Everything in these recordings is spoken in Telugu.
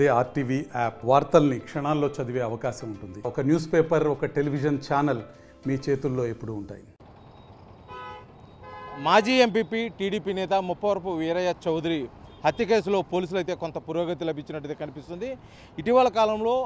అదే ఆర్టీవీ యాప్ వార్తల్ని క్షణాల్లో చదివే అవకాశం ఉంటుంది. ఒక న్యూస్ పేపర్, ఒక టెలివిజన్ ఛానల్ మీ చేతుల్లో ఎప్పుడూ ఉంటాయి. మాజీ ఎంపీపీ టీడీపీ నేత ముప్పవరపు వీరయ్య చౌదరి హత్య కేసులో పోలీసులు అయితే కొంత పురోగతి లభించినట్టుగా కనిపిస్తుంది. ఇటీవల కాలంలో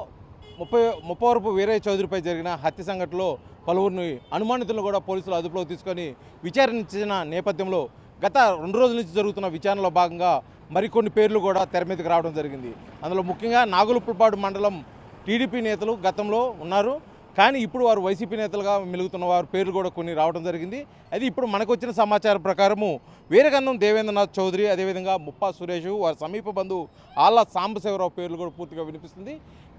ముప్పవరపు వీరయ్య చౌదరిపై జరిగిన హత్య సంఘటనలో పలువురిని అనుమానితులను కూడా పోలీసులు అదుపులోకి తీసుకొని విచారించిన నేపథ్యంలో గత 2 రోజుల నుంచి జరుగుతున్న విచారణలో భాగంగా మరికొన్ని పేర్లు కూడా తెర మీదకి రావడం జరిగింది. అందులో ముఖ్యంగా నాగులుపులపాడు మండలం టీడీపీ నేతలు గతంలో ఉన్నారు, కానీ ఇప్పుడు వారు వైసీపీ నేతలుగా మెలుగుతున్న వారి పేర్లు కూడా కొన్ని రావడం జరిగింది. అది ఇప్పుడు మనకు వచ్చిన సమాచారం ప్రకారము వీరగంధం దేవేంద్రనాథ్ చౌదరి, అదేవిధంగా ముప్పా సురేష్, వారి సమీప బంధువు ఆళ్ళ సాంబశివరావు పేర్లు కూడా పూర్తిగా వినిపిస్తుంది.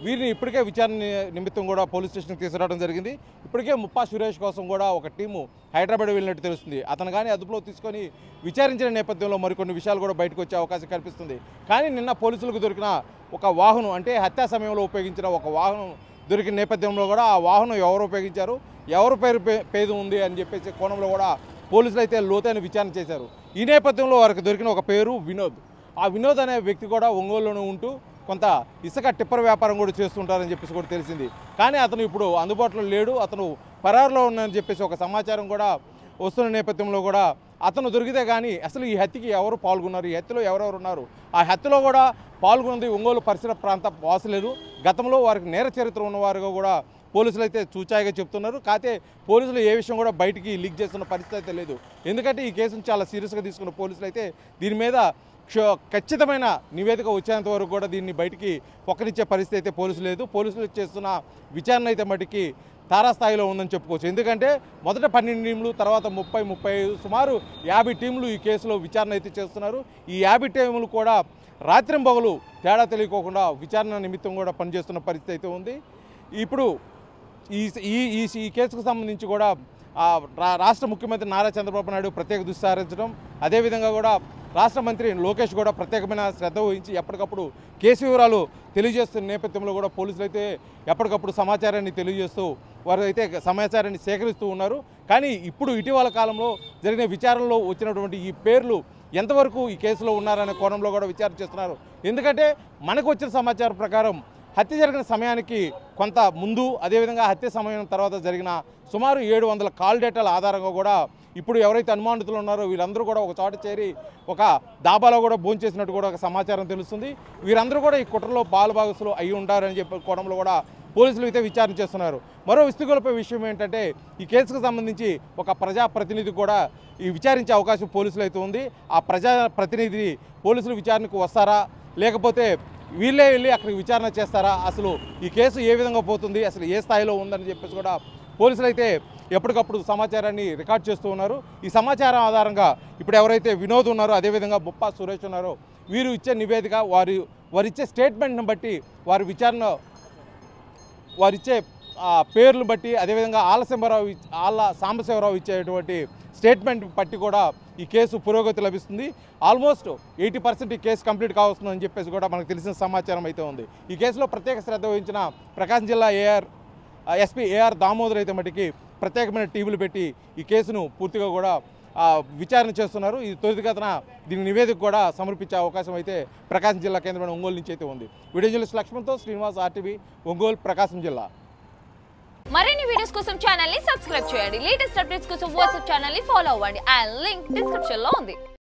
వీరిని ఇప్పటికే విచారణ నిమిత్తం కూడా పోలీస్ స్టేషన్కి తీసుకురావడం జరిగింది. ఇప్పటికే ముప్పా సురేష్ కోసం కూడా ఒక టీము హైదరాబాద్ వెళ్ళినట్టు తెలుస్తుంది. అతను కానీ అదుపులో తీసుకొని విచారించిన నేపథ్యంలో మరికొన్ని విషయాలు కూడా బయటకు వచ్చే అవకాశం కనిపిస్తుంది. కానీ నిన్న పోలీసులకు దొరికిన ఒక వాహనం, అంటే హత్యా సమయంలో ఉపయోగించిన ఒక వాహనం దొరికిన నేపథ్యంలో కూడా ఆ వాహనం ఎవరు ఉపయోగించారు, ఎవరి పేరు ఉంది అని చెప్పేసి కోణంలో కూడా పోలీసులు అయితే లోతైన విచారణ చేశారు. ఈ నేపథ్యంలో వారికి దొరికిన ఒక పేరు వినోద్. ఆ వినోద్ అనే వ్యక్తి కూడా ఒంగోలులోనే ఉంటూ కొంత ఇసుక టిప్పర్ వ్యాపారం కూడా చేస్తుంటారని చెప్పేసి కూడా తెలిసింది. కానీ అతను ఇప్పుడు అందుబాటులో లేడు, అతను పరారులో ఉన్నారని చెప్పేసి ఒక సమాచారం కూడా వస్తున్న నేపథ్యంలో కూడా అతను దొరికితే కానీ అసలు ఈ హత్యకి ఎవరు పాల్గొన్నారు, ఈ హత్యలో ఎవరెవరు ఉన్నారు, ఆ హత్యలో కూడా పాల్గొన్నది ఒంగోలు పరిసర ప్రాంత వాసులేదు. గతంలో వారికి నేర చరిత్ర ఉన్నవారుగా కూడా పోలీసులు అయితే చూచాయిగా చెప్తున్నారు. కాకపోతే పోలీసులు ఏ విషయం కూడా బయటికి లీక్ చేస్తున్న పరిస్థితి అయితే లేదు. ఎందుకంటే ఈ కేసును చాలా సీరియస్గా తీసుకున్న పోలీసులు అయితే దీని మీద ఖచ్చితమైన నివేదిక వచ్చేంత వరకు కూడా దీన్ని బయటికి పొక్కనిచ్చే పరిస్థితి అయితే పోలీసులు లేదు. పోలీసులు చేస్తున్న విచారణ అయితే మటుకి తారాస్థాయిలో ఉందని చెప్పుకోవచ్చు. ఎందుకంటే మొదట 12 టీంలు, తర్వాత 30-35 సుమారు 50 టీంలు ఈ కేసులో విచారణ అయితే చేస్తున్నారు. ఈ 50 టీంలు కూడా రాత్రింబగలు తేడా తెలియకోకుండా విచారణ నిమిత్తం కూడా పనిచేస్తున్న పరిస్థితి అయితే ఉంది. ఇప్పుడు ఈ కేసుకు సంబంధించి కూడా రాష్ట్ర ముఖ్యమంత్రి నారా చంద్రబాబు నాయుడు ప్రత్యేక దృష్టి సారించడం, అదేవిధంగా కూడా రాష్ట్ర మంత్రి లోకేష్ కూడా ప్రత్యేకమైన శ్రద్ధ వహించి ఎప్పటికప్పుడు కేసు వివరాలు తెలియజేస్తున్న నేపథ్యంలో కూడా పోలీసులు అయితే ఎప్పటికప్పుడు సమాచారాన్ని తెలియజేస్తూ వారు అయితే సమాచారాన్ని సేకరిస్తూ ఉన్నారు. కానీ ఇప్పుడు ఇటీవల కాలంలో జరిగిన విచారణలో వచ్చినటువంటి ఈ పేర్లు ఎంతవరకు ఈ కేసులో ఉన్నారనే కోణంలో కూడా విచారణ చేస్తున్నారు. ఎందుకంటే మనకు వచ్చిన సమాచారం ప్రకారం హత్య జరిగిన సమయానికి కొంత ముందు, అదేవిధంగా హత్య సమయం తర్వాత జరిగిన సుమారు 700 కాల్ డేటాల ఆధారంగా కూడా ఇప్పుడు ఎవరైతే అనుమానితులు ఉన్నారో వీరందరూ కూడా ఒక చోట చేరి ఒక దాబాలో కూడా భోంచేసినట్టు కూడా ఒక సమాచారం తెలుస్తుంది. వీరందరూ కూడా ఈ కుట్రలో పాలుభాగస్తులు అయి ఉంటారని చెప్పే కోణంలో కూడా పోలీసులు అయితే విచారణ చేస్తున్నారు. మరో విస్తుగొల్పే విషయం ఏంటంటే ఈ కేసుకు సంబంధించి ఒక ప్రజాప్రతినిధి కూడా ఈ విచారించే అవకాశం పోలీసులు అయితే ఉంది. ఆ ప్రజాప్రతినిధి పోలీసులు విచారణకు వస్తారా, లేకపోతే వీళ్ళే వెళ్ళి అక్కడికి విచారణ చేస్తారా, అసలు ఈ కేసు ఏ విధంగా పోతుంది, అసలు ఏ స్థాయిలో ఉందని చెప్పేసి కూడా పోలీసులు అయితే ఎప్పటికప్పుడు సమాచారాన్ని రికార్డ్ చేస్తూ ఉన్నారు. ఈ సమాచారం ఆధారంగా ఇప్పుడు ఎవరైతే వినోద్ ఉన్నారో, అదేవిధంగా ముప్పా సురేష్ ఉన్నారో, వీరు ఇచ్చే నివేదిక, వారిచ్చే స్టేట్మెంట్ని బట్టి, వారిచ్చే పేర్లు బట్టి, అదేవిధంగా ఆళ్ళ సాంబశివరావు ఇచ్చేటువంటి స్టేట్మెంట్ బట్టి కూడా ఈ కేసు పురోగతి లభిస్తుంది. ఆల్మోస్ట్ 80% ఈ కేసు కంప్లీట్ కావస్తుందని చెప్పేసి కూడా మనకు తెలిసిన సమాచారం అయితే ఉంది. ఈ కేసులో ప్రత్యేక శ్రద్ధ వహించిన ప్రకాశం జిల్లా ఎస్పీ ఏఆర్ దామోదర్ అయితే మటుకి ప్రత్యేకమైన టీములు పెట్టి ఈ కేసును పూర్తిగా కూడా విచారణ చేస్తున్నారు. ఈ త్వరితగతిన దీని నివేదిక కూడా సమర్పించే అవకాశం అయితే ప్రకాశం జిల్లా కేంద్రమైన ఒంగోలు నుంచి అయితే ఉంది. వీడియో జర్నలిస్ట్ లక్ష్మణ్తో శ్రీనివాస్, ఆర్టీవీ, ఒంగోలు, ప్రకాశం జిల్లా. మరిన్ని వీడియోస్ కోసం ఛానల్ ని సబ్స్క్రైబ్ చేయండి. లేటెస్ట్ అప్డేట్స్ కోసం వాట్సాప్ ఛానల్ ని ఫాలో అవ్వండి. ఆ లింక్ డిస్క్రిప్షన్ లో ఉంది.